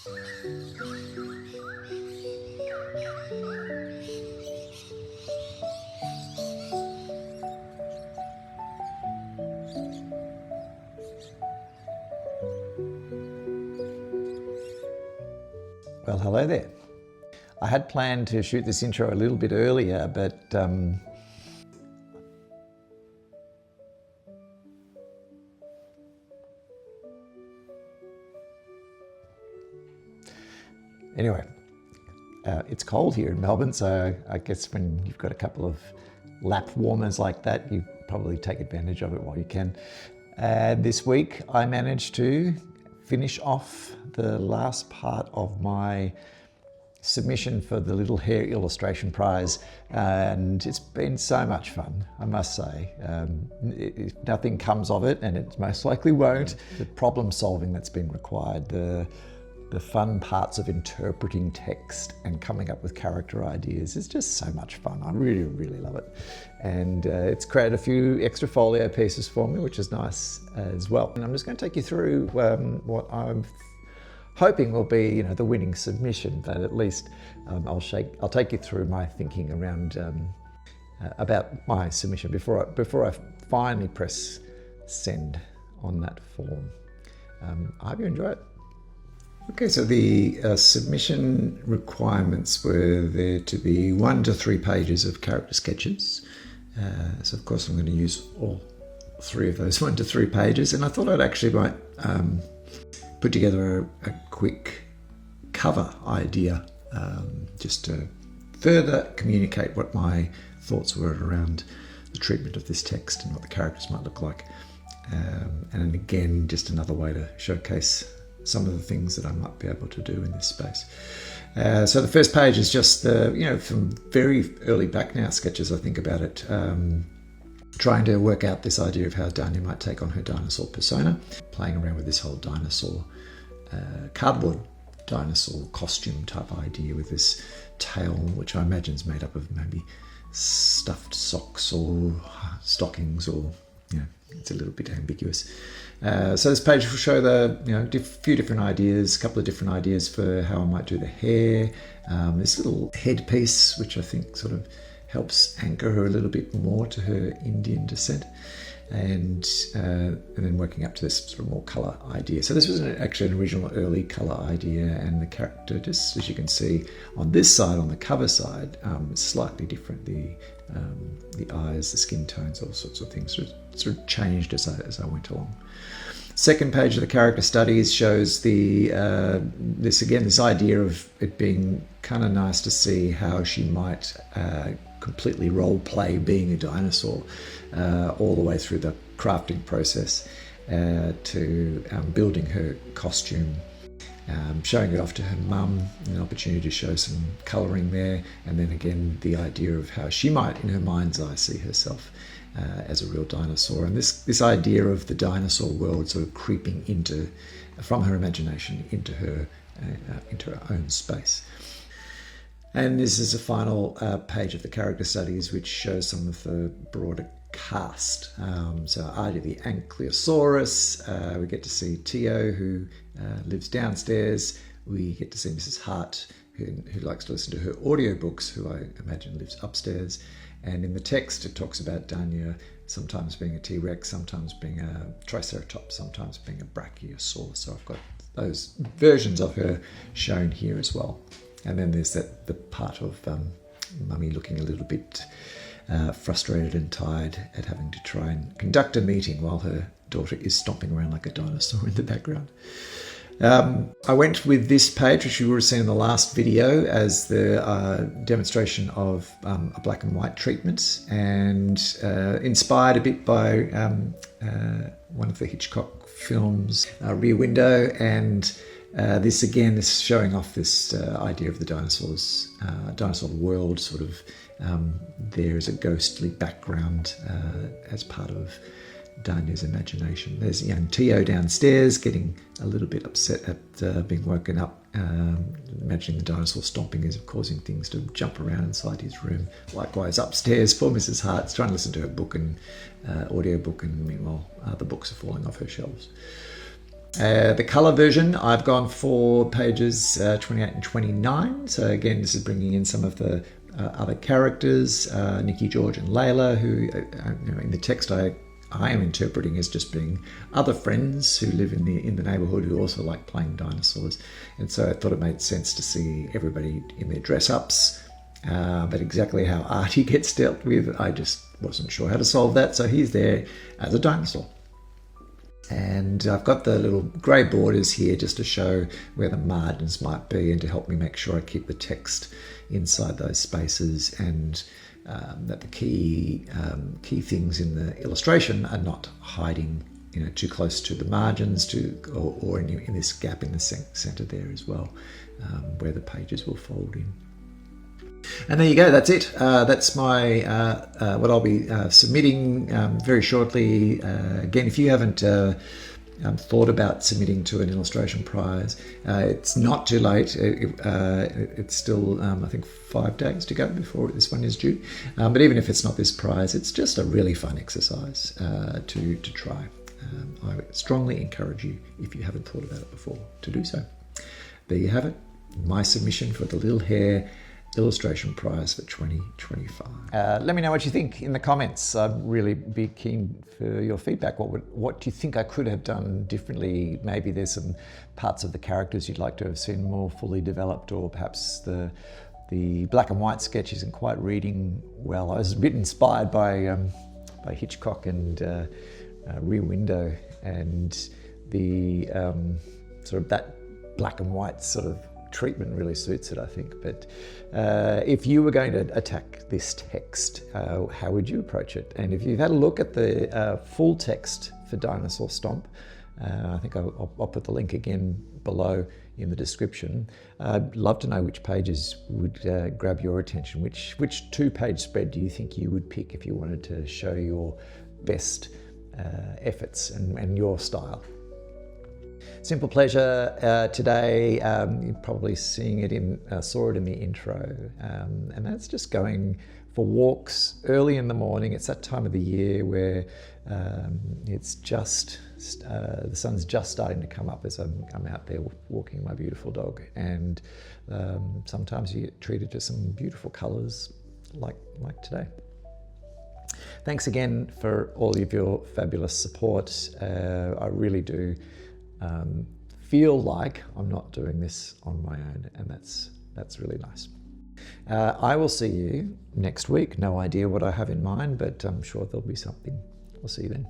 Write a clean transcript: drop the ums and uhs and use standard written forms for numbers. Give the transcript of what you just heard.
Well, hello there. I had planned to shoot this intro a little bit earlier, but anyway, it's cold here in Melbourne, so I guess when you've got a couple of lap warmers like that, you probably take advantage of it while you can. This week I managed to finish off the last part of my submission for the Little Hare Illustration Prize, and it's been so much fun, I must say. Nothing comes of it, and it most likely won't. The problem solving that's been required, the fun parts of interpreting text and coming up with character ideas is just so much fun. I really, really love it. And it's created a few extra folio pieces for me, which is nice as well. And I'm just going to take you through what I'm hoping will be, the winning submission, but at least I'll take you through my thinking around about my submission before I finally press send on that form. I hope you enjoy it. Okay, so the submission requirements were there to be 1 to 3 pages of character sketches. So of course I'm going to use all 3 of those 1 to 3 pages, and I thought I'd actually might put together a quick cover idea just to further communicate what my thoughts were around the treatment of this text and what the characters might look like. And again, just another way to showcase some of the things that I might be able to do in this space. So the first page is just from very early back now sketches, I think about it, trying to work out this idea of how Danya might take on her dinosaur persona, playing around with this whole dinosaur, cardboard dinosaur costume type idea with this tail, which I imagine is made up of maybe stuffed socks or stockings, or it's a little bit ambiguous. So this page will show a few different ideas, a couple of different ideas for how I might do the hair. This little headpiece, which I think sort of helps anchor her a little bit more to her Indian descent, and then working up to this sort of more colour idea. So this was actually an original early colour idea, and the character, just as you can see on this side, on the cover side, is slightly different. The eyes, the skin tones, all sorts of things sort of changed as I went along. Second page of the character studies shows this idea of it being kind of nice to see how she might completely role play being a dinosaur all the way through the crafting process to building her costume, showing it off to her mum, an opportunity to show some colouring there, and then again the idea of how she might, in her mind's eye, see herself as a real dinosaur, and this idea of the dinosaur world sort of creeping from her imagination into her own space. And this is a final page of the character studies, which shows some of the broader cast. So Hardie the Ankylosaurus, we get to see Tio, who lives downstairs. We get to see Mrs. Hart, who likes to listen to her audiobooks, who I imagine lives upstairs. And in the text, it talks about Danya sometimes being a T-Rex, sometimes being a Triceratops, sometimes being a Brachiosaur. So I've got those versions of her shown here as well. And then there's the part of Mummy looking a little bit frustrated and tired at having to try and conduct a meeting while her daughter is stomping around like a dinosaur in the background. I went with this page, which you would have seen in the last video, as the demonstration of a black and white treatment, and inspired a bit by one of the Hitchcock films, Rear Window, and this showing off this idea of the dinosaur world, sort of there is a ghostly background as part of Danya's imagination. There's young Tio downstairs getting a little bit upset at being woken up, imagining the dinosaur stomping is causing things to jump around inside his room. Likewise upstairs, poor Mrs. Hart's trying to listen to her book and audio book, and meanwhile the books are falling off her shelves. The colour version, I've gone for pages 28 and 29. So again, this is bringing in some of the other characters, Nikki, George and Layla, who in the text I am interpreting as just being other friends who live in the neighbourhood who also like playing dinosaurs. And so I thought it made sense to see everybody in their dress-ups. But exactly how Hardie gets dealt with, I just wasn't sure how to solve that. So he's there as a dinosaur. And I've got the little grey borders here just to show where the margins might be and to help me make sure I keep the text inside those spaces, and that the key things in the illustration are not hiding too close to the margins or in this gap in the centre there as well, where the pages will fold in. And there you go, that's it. That's my what I'll be submitting very shortly. Again, if you haven't thought about submitting to an illustration prize, it's not too late. It's still, I think, 5 days to go before this one is due. But even if it's not this prize, it's just a really fun exercise to try. I strongly encourage you, if you haven't thought about it before, to do so. There you have it, my submission for the Little Hare Illustration Prize for 2025. Let me know what you think in the comments. I'd really be keen for your feedback. What do you think I could have done differently? Maybe there's some parts of the characters you'd like to have seen more fully developed, or perhaps the black and white sketch isn't quite reading well. I was a bit inspired by Hitchcock and Rear Window, and the sort of that black and white sort of treatment really suits it, I think. But if you were going to attack this text, how would you approach it? And if you've had a look at the full text for Dinosaur Stomp, I think I'll put the link again below in the description. I'd love to know which pages would grab your attention. Which 2-page spread do you think you would pick if you wanted to show your best efforts and your style? Simple pleasure today. You're probably saw it in the intro, and that's just going for walks early in the morning. It's that time of the year where it's just the sun's just starting to come up as I'm out there walking my beautiful dog, and sometimes you get treated to some beautiful colours like today. Thanks again for all of your fabulous support. I really do feel like I'm not doing this on my own, and that's really nice. I will see you next week. No idea what I have in mind, but I'm sure there'll be something. We'll see you then.